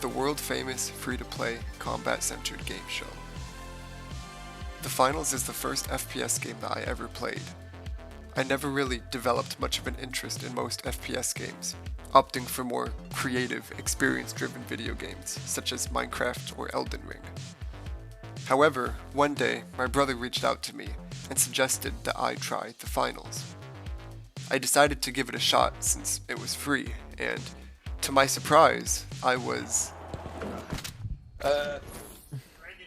the world-famous free-to-play combat-centered game show. The Finals is the first FPS game that I ever played. I never really developed much of an interest in most FPS games, opting for more creative, experience-driven video games, such as Minecraft or Elden Ring. However, one day, my brother reached out to me and suggested that I try the Finals. I decided to give it a shot since it was free, and to my surprise, I was...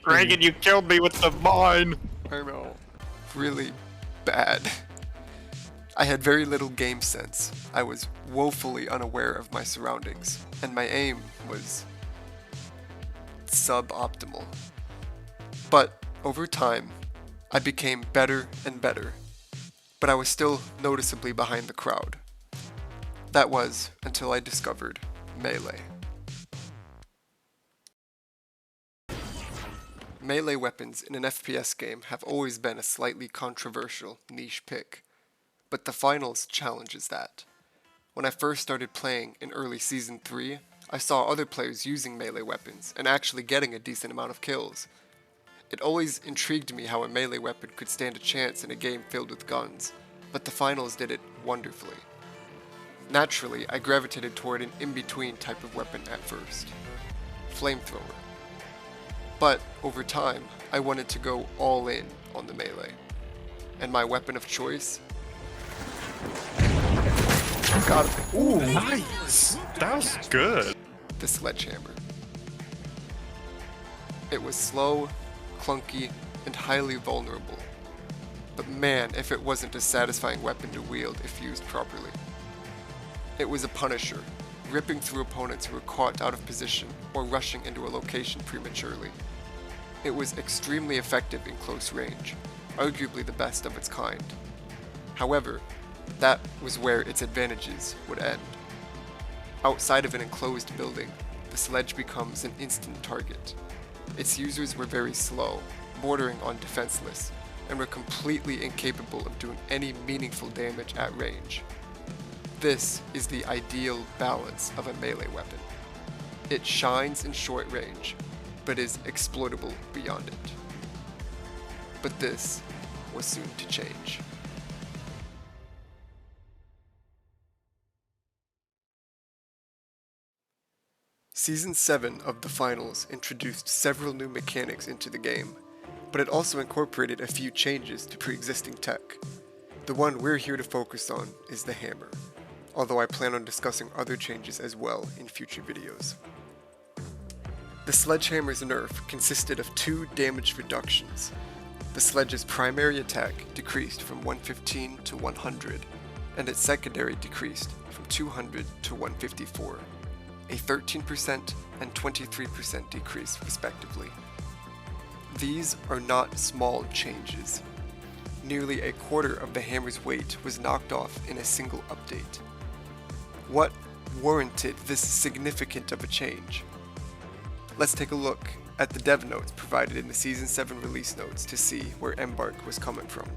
Reagan, you killed me with the mine! I know. Really bad. I had very little game sense. I was woefully unaware of my surroundings, and my aim was suboptimal. But over time, I became better and better, but I was still noticeably behind the crowd. That was until I discovered melee. Melee weapons in an FPS game have always been a slightly controversial niche pick, but the Finals challenges that. When I first started playing in early Season 3, I saw other players using melee weapons and actually getting a decent amount of kills. It always intrigued me how a melee weapon could stand a chance in a game filled with guns, but the Finals did it wonderfully. Naturally, I gravitated toward an in-between type of weapon at first, flamethrower. But over time, I wanted to go all in on the melee, and my weapon of choice got it. Ooh, nice! That was good! The Sledgehammer. It was slow, clunky, and highly vulnerable. But man, if it wasn't a satisfying weapon to wield if used properly. It was a punisher, ripping through opponents who were caught out of position or rushing into a location prematurely. It was extremely effective in close range, arguably the best of its kind. However, that was where its advantages would end. Outside of an enclosed building, the Sledge becomes an instant target. Its users were very slow, bordering on defenseless, and were completely incapable of doing any meaningful damage at range. This is the ideal balance of a melee weapon. It shines in short range, but is exploitable beyond it. But this was soon to change. Season 7 of the Finals introduced several new mechanics into the game, but it also incorporated a few changes to pre-existing tech. The one we're here to focus on is the hammer, although I plan on discussing other changes as well in future videos. The Sledgehammer's nerf consisted of 2 damage reductions. The Sledge's primary attack decreased from 115 to 100, and its secondary decreased from 200 to 154, a 13% and 23% decrease respectively. These are not small changes. Nearly a quarter of the hammer's weight was knocked off in a single update. What warranted this significant of a change? Let's take a look at the dev notes provided in the Season 7 release notes to see where Embark was coming from.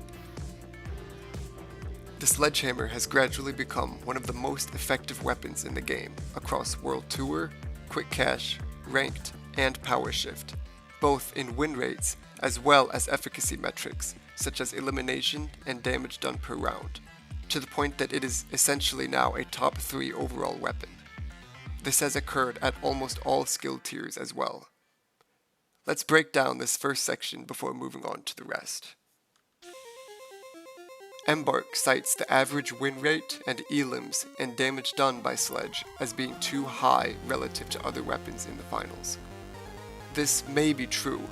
The Sledgehammer has gradually become one of the most effective weapons in the game across World Tour, Quick Cash, Ranked, and Power Shift, both in win rates as well as efficacy metrics such as elimination and damage done per round, to the point that it is essentially now a top 3 overall weapon. This has occurred at almost all skill tiers as well. Let's break down this first section before moving on to the rest. Embark cites the average win rate and elims and damage done by Sledge as being too high relative to other weapons in the Finals. This may be true,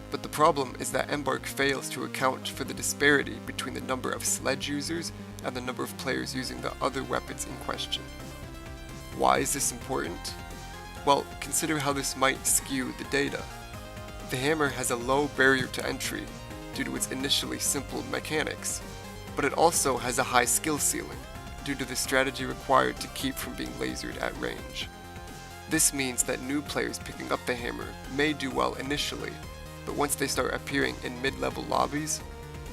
but the problem is that Embark fails to account for the disparity between the number of Sledge users and the number of players using the other weapons in question. Why is this important? Well, consider how this might skew the data. The hammer has a low barrier to entry due to its initially simple mechanics, but it also has a high skill ceiling due to the strategy required to keep from being lasered at range. This means that new players picking up the hammer may do well initially, but once they start appearing in mid-level lobbies,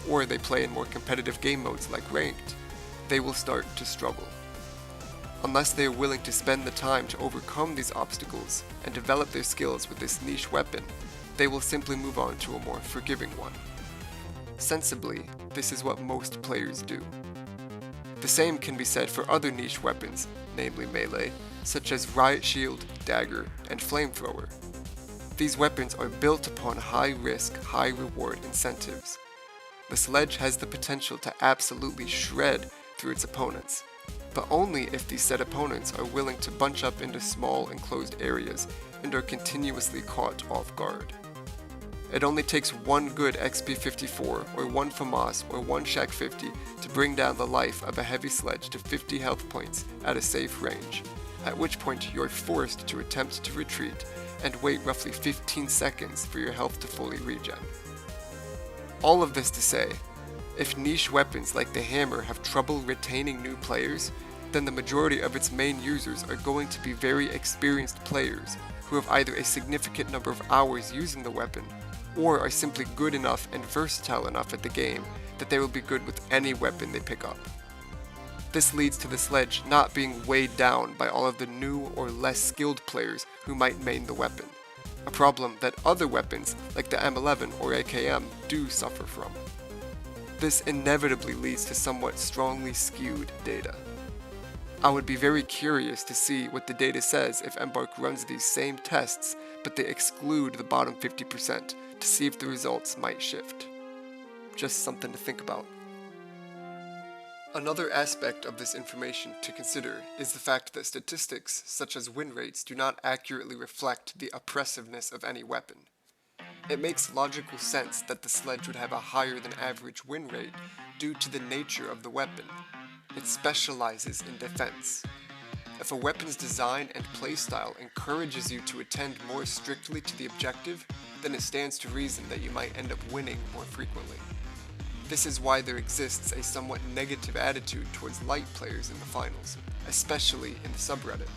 or they play in more competitive game modes like Ranked, they will start to struggle. unless they are willing to spend the time to overcome these obstacles and develop their skills with this niche weapon, they will simply move on to a more forgiving one. Sensibly, this is what most players do. The same can be said for other niche weapons, namely melee, such as Riot Shield, Dagger, and Flamethrower. These weapons are built upon high-risk, high-reward incentives. The Sledge has the potential to absolutely shred through its opponents, but only if these said opponents are willing to bunch up into small enclosed areas and are continuously caught off guard. It only takes one good XP54 or one FAMAS or one Shack 50 to bring down the life of a heavy sledge to 50 health points at a safe range, at which point you're forced to attempt to retreat and wait roughly 15 seconds for your health to fully regen. All of this to say, if niche weapons like the hammer have trouble retaining new players, then the majority of its main users are going to be very experienced players who have either a significant number of hours using the weapon, or are simply good enough and versatile enough at the game that they will be good with any weapon they pick up. This leads to the Sledge not being weighed down by all of the new or less skilled players who might main the weapon, a problem that other weapons like the M11 or AKM do suffer from. This inevitably leads to somewhat strongly skewed data. I would be very curious to see what the data says if Embark runs these same tests, but they exclude the bottom 50% to see if the results might shift. Just something to think about. Another aspect of this information to consider is the fact that statistics such as win rates do not accurately reflect the oppressiveness of any weapon. It makes logical sense that the Sledge would have a higher than average win rate due to the nature of the weapon. It specializes in defense. If a weapon's design and playstyle encourages you to attend more strictly to the objective, then it stands to reason that you might end up winning more frequently. This is why there exists a somewhat negative attitude towards light players in the finals, especially in the subreddit.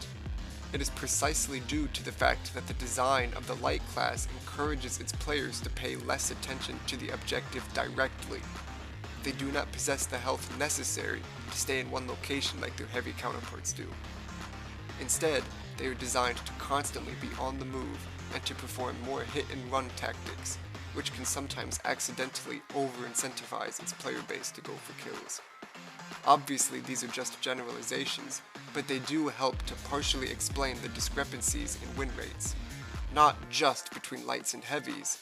It is precisely due to the fact that the design of the light class encourages its players to pay less attention to the objective directly. They do not possess the health necessary to stay in one location like their heavy counterparts do. Instead, they are designed to constantly be on the move and to perform more hit-and-run tactics, which can sometimes accidentally over-incentivize its player base to go for kills. Obviously, these are just generalizations, but they do help to partially explain the discrepancies in win rates, not just between lights and heavies,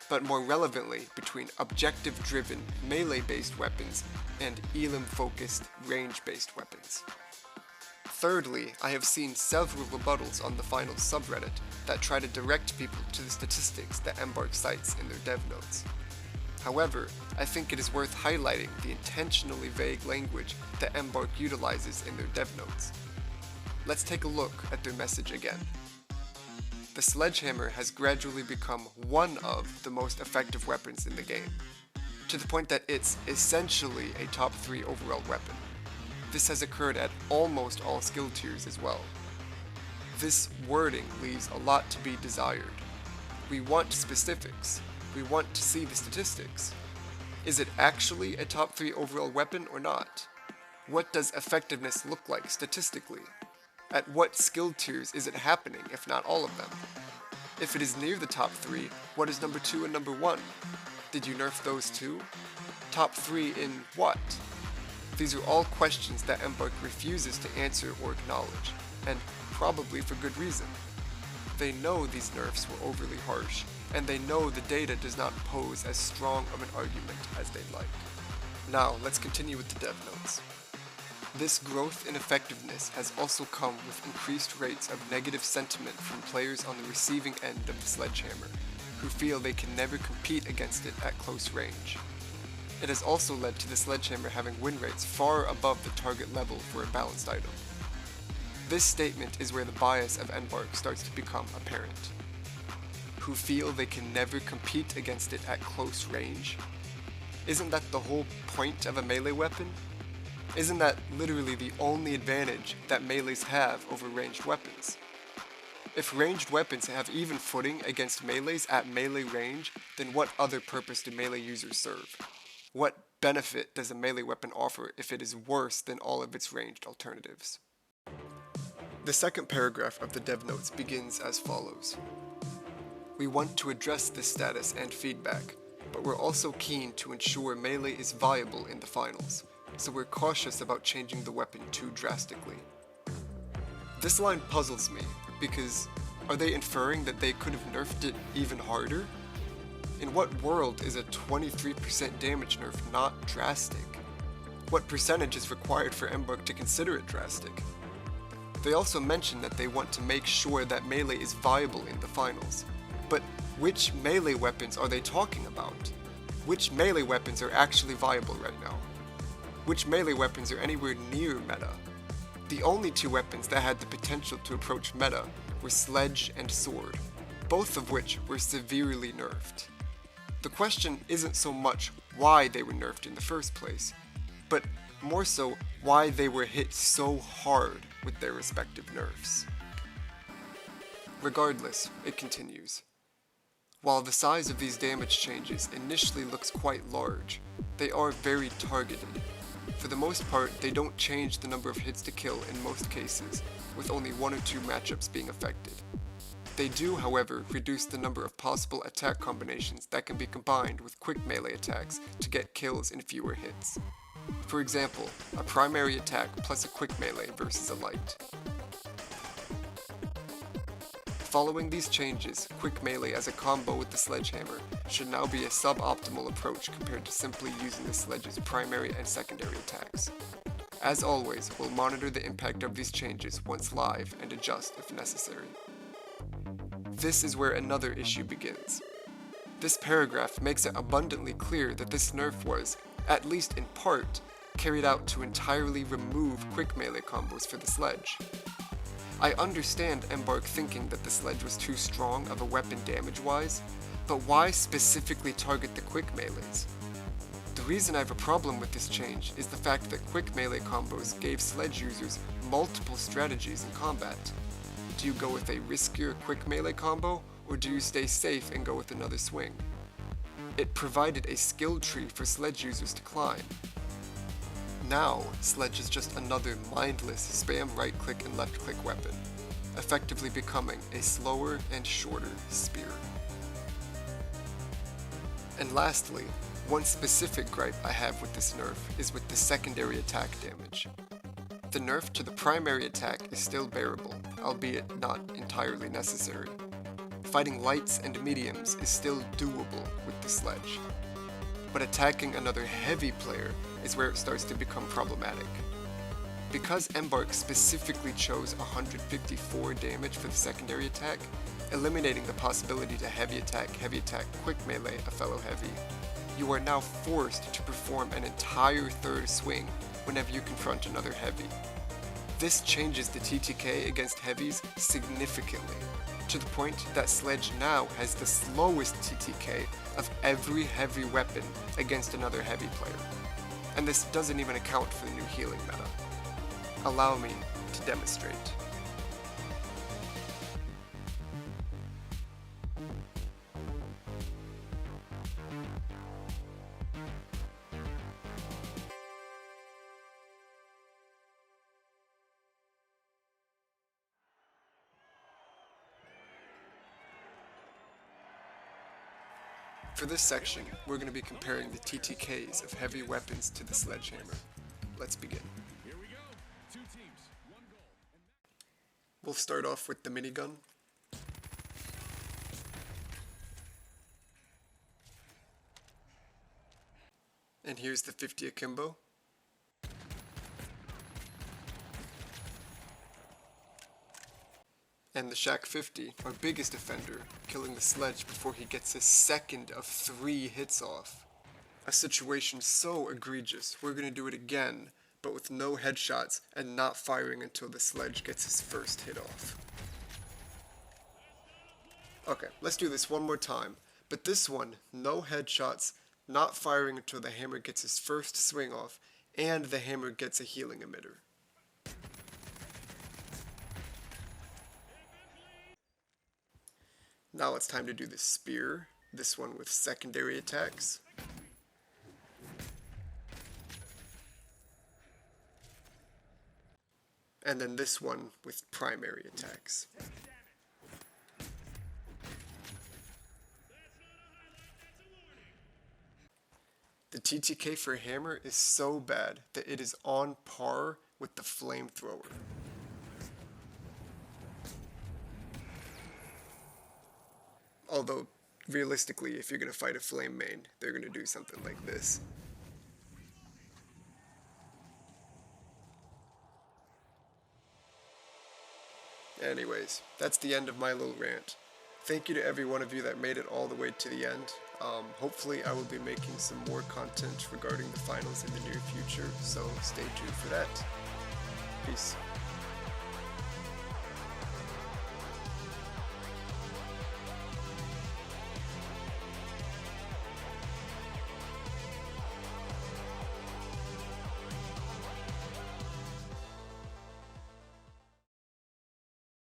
but more relevantly between objective-driven melee-based weapons and elim-focused range-based weapons. Thirdly, I have seen several rebuttals on the finals subreddit that try to direct people to the statistics that Embark cites in their dev notes. However, I think it is worth highlighting the intentionally vague language that Embark utilizes in their dev notes. Let's take a look at their message again. The Sledgehammer has gradually become one of the most effective weapons in the game, to the point that it's essentially a top 3 overall weapon. This has occurred at almost all skill tiers as well. This wording leaves a lot to be desired. We want specifics. We want to see the statistics. Is it actually a top 3 overall weapon or not? What does effectiveness look like statistically? At what skill tiers is it happening, if not all of them? If it is near the top 3, what is number 2 and number 1? Did you nerf those too? Top 3 in what? These are all questions that Embark refuses to answer or acknowledge, and probably for good reason. They know these nerfs were overly harsh, and they know the data does not pose as strong of an argument as they'd like. Now, let's continue with the dev notes. This growth in effectiveness has also come with increased rates of negative sentiment from players on the receiving end of the Sledgehammer, who feel they can never compete against it at close range. It has also led to the Sledgehammer having win rates far above the target level for a balanced item. This statement is where the bias of Embark starts to become apparent. Who feel they can never compete against it at close range? Isn't that the whole point of a melee weapon? Isn't that literally the only advantage that melees have over ranged weapons? If ranged weapons have even footing against melees at melee range, then what other purpose do melee users serve? What benefit does a melee weapon offer if it is worse than all of its ranged alternatives? The second paragraph of the dev notes begins as follows. We want to address this status and feedback, but we're also keen to ensure melee is viable in the finals, so we're cautious about changing the weapon too drastically. This line puzzles me, because are they inferring that they could have nerfed it even harder? In what world is a 23% damage nerf not drastic? What percentage is required for Embark to consider it drastic? They also mention that they want to make sure that melee is viable in the finals. But which melee weapons are they talking about? Which melee weapons are actually viable right now? Which melee weapons are anywhere near meta? The only two weapons that had the potential to approach meta were Sledge and Sword, both of which were severely nerfed. The question isn't so much why they were nerfed in the first place, but more so why they were hit so hard with their respective nerfs. Regardless, it continues. While the size of these damage changes initially looks quite large, they are very targeted. For the most part, they don't change the number of hits to kill in most cases, with only 1 or 2 matchups being affected. They do, however, reduce the number of possible attack combinations that can be combined with quick melee attacks to get kills in fewer hits. For example, a primary attack plus a quick melee versus a light. Following these changes, quick melee as a combo with the Sledgehammer should now be a suboptimal approach compared to simply using the Sledge's primary and secondary attacks. As always, we'll monitor the impact of these changes once live and adjust if necessary. This is where another issue begins. This paragraph makes it abundantly clear that this nerf was, at least in part, carried out to entirely remove quick melee combos for the Sledge. I understand Embark thinking that the Sledge was too strong of a weapon damage-wise, but why specifically target the quick melees? The reason I have a problem with this change is the fact that quick melee combos gave Sledge users multiple strategies in combat. Do you go with a riskier quick melee combo, or do you stay safe and go with another swing? It provided a skill tree for Sledge users to climb. Now, Sledge is just another mindless spam right-click and left-click weapon, effectively becoming a slower and shorter spear. And lastly, one specific gripe I have with this nerf is with the secondary attack damage. The nerf to the primary attack is still bearable, albeit not entirely necessary. Fighting lights and mediums is still doable with the Sledge. But attacking another heavy player is where it starts to become problematic. Because Embark specifically chose 154 damage for the secondary attack, eliminating the possibility to heavy attack, quick melee a fellow heavy, you are now forced to perform an entire third swing whenever you confront another heavy. This changes the TTK against heavies significantly, to the point that Sledge now has the slowest TTK of every heavy weapon against another heavy player. And this doesn't even account for the new healing meta. Allow me to demonstrate. For this section, we're going to be comparing the TTKs of heavy weapons to the Sledgehammer. Let's begin. We'll start off with the minigun. And here's the 50 akimbo. And the Shack 50, our biggest offender, killing the Sledge before he gets his second of 3 hits off. A situation so egregious, we're gonna do it again, but with no headshots and not firing until the Sledge gets his first hit off. Okay, let's do this one more time, but this one, no headshots, not firing until the hammer gets his first swing off, and the hammer gets a healing emitter. Now it's time to do the spear, this one with secondary attacks. and then this one with primary attacks. The TTK for Hammer is so bad that it is on par with the Flamethrower. Although, realistically, if you're going to fight a Flame main, they're going to do something like this. Anyways, that's the end of my little rant. Thank you to every one of you that made it all the way to the end. Hopefully I will be making some more content regarding the finals in the near future, so stay tuned for that. Peace.